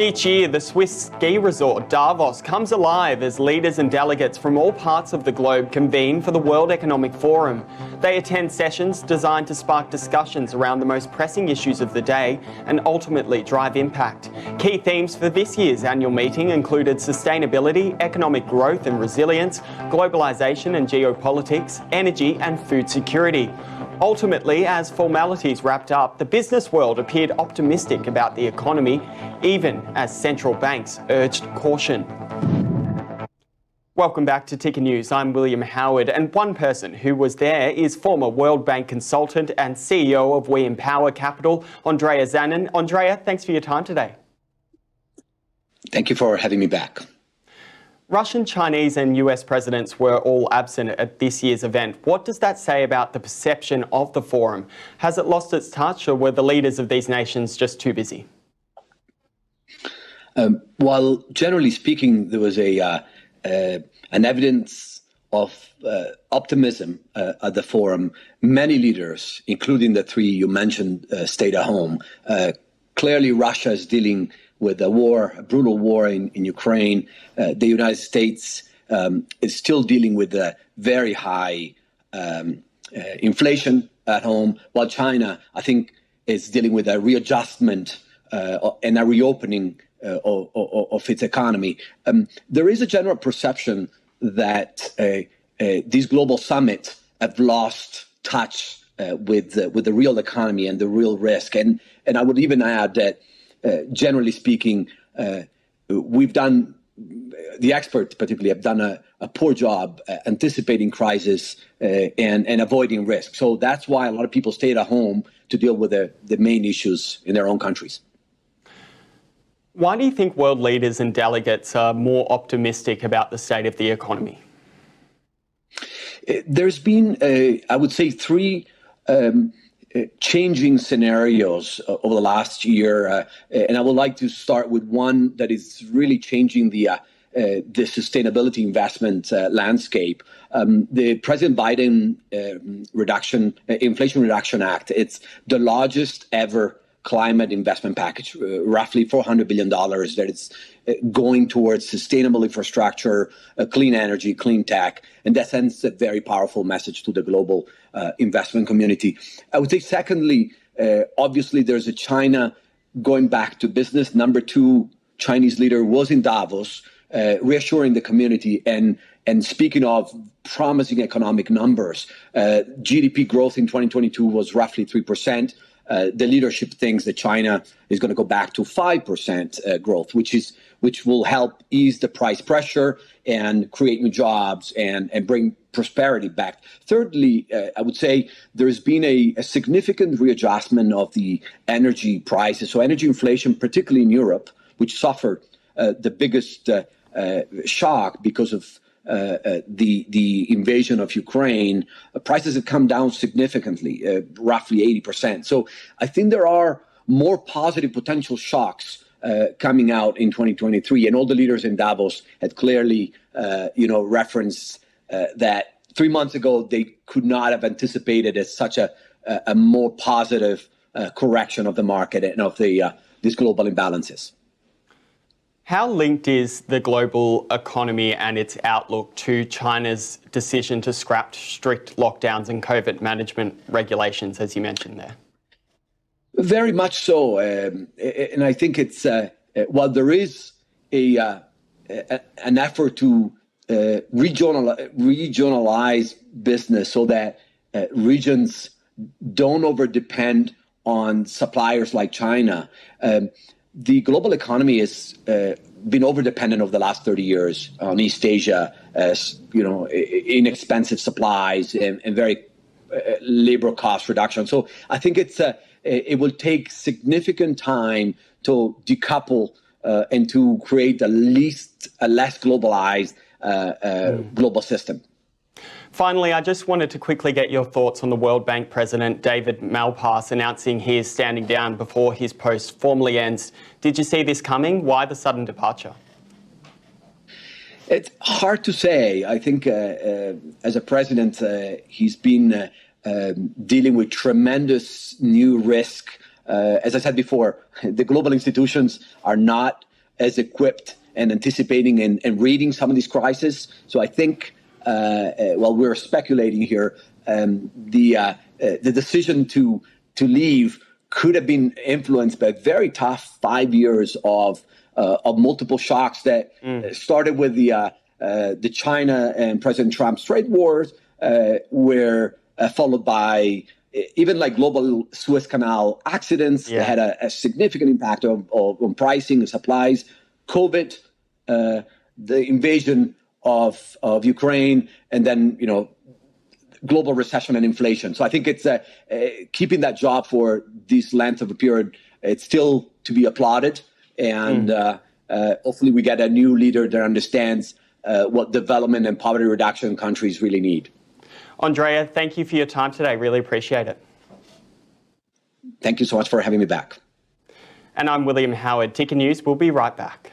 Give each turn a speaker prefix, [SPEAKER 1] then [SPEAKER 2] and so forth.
[SPEAKER 1] Each year, the Swiss ski resort Davos comes alive as leaders and delegates from all parts of the globe convene for the World Economic Forum. They attend sessions designed to spark discussions around the most pressing issues of the day and ultimately drive impact. Key themes for this year's annual meeting included sustainability, economic growth and resilience, globalisation and geopolitics, energy and food security. Ultimately, as formalities wrapped up, the business world appeared optimistic about the economy, even as central banks urged caution. Welcome back to Ticker News. I'm William Howard, and one person who was there is former World Bank consultant and CEO of We Empower Capital, Andrea Zanon. Andrea, thanks for your time today.
[SPEAKER 2] Thank you for having me back.
[SPEAKER 1] Russian, Chinese and US presidents were all absent at this year's event. What does that say about the perception of the forum? Has it lost its touch, or were the leaders of these nations just too busy?
[SPEAKER 2] While generally speaking, there was an evidence of optimism at the forum, many leaders, including the three you mentioned, stayed at home. Clearly, Russia is dealing with a brutal war in Ukraine. The United States is still dealing with a very high inflation at home, while China, I think, is dealing with a readjustment and a reopening of its economy. There is a general perception that these global summits have lost touch with the real economy and the real risk. And I would even add that, generally speaking, the experts particularly have done a poor job anticipating crisis and avoiding risk. So that's why a lot of people stayed at home to deal with the main issues in their own countries.
[SPEAKER 1] Why do you think world leaders and delegates are more optimistic about the state of the economy?
[SPEAKER 2] There's been, I would say, three changing scenarios over the last year, and I would like to start with one that is really changing the sustainability investment landscape. The President Biden Inflation Reduction Act, it's the largest ever climate investment package, roughly $400 billion that it's going towards sustainable infrastructure, clean energy, clean tech, and that sends a very powerful message to the global investment community. I would say, secondly, obviously there's a China going back to business. Number two Chinese leader was in Davos, reassuring the community and speaking of promising economic numbers. GDP growth in 2022 was roughly 3%. The leadership thinks that China is going to go back to 5% growth, which will help ease the price pressure and create new jobs and bring prosperity back. Thirdly, I would say there's been a significant readjustment of the energy prices. So energy inflation, particularly in Europe, which suffered the biggest shock because of the invasion of Ukraine, prices have come down significantly, roughly 80%. So I think there are more positive potential shocks coming out in 2023, and all the leaders in Davos had clearly, referenced that 3 months ago they could not have anticipated as such a more positive correction of the market and of these global imbalances.
[SPEAKER 1] How linked is the global economy and its outlook to China's decision to scrap strict lockdowns and COVID management regulations, as you mentioned there?
[SPEAKER 2] Very much so. And I think it's, while there is an effort to regionalize business so that regions don't overdepend on suppliers like China, the global economy has been overdependent over the last 30 years on East Asia, as inexpensive supplies and very labor cost reduction. So I think it will take significant time to decouple and to create a less globalized global system.
[SPEAKER 1] Finally, I just wanted to quickly get your thoughts on the World Bank President David Malpass announcing he is standing down before his post formally ends. Did you see this coming? Why the sudden departure?
[SPEAKER 2] It's hard to say. I think as a president, he's been dealing with tremendous new risk. As I said before, the global institutions are not as equipped and anticipating and reading some of these crises. So I think, while we're speculating here, the decision to leave could have been influenced by a very tough 5 years of multiple shocks that started with the China and President Trump's trade wars, were followed by even like global Suez Canal accidents that had a significant impact on pricing and supplies, COVID, the invasion of Ukraine, and then, global recession and inflation. So I think it's keeping that job for this length of a period, it's still to be applauded. And hopefully we get a new leader that understands what development and poverty reduction countries really need.
[SPEAKER 1] Andrea, thank you for your time today. Really appreciate it.
[SPEAKER 2] Thank you so much for having me back.
[SPEAKER 1] And I'm William Howard. Ticker News will be right back.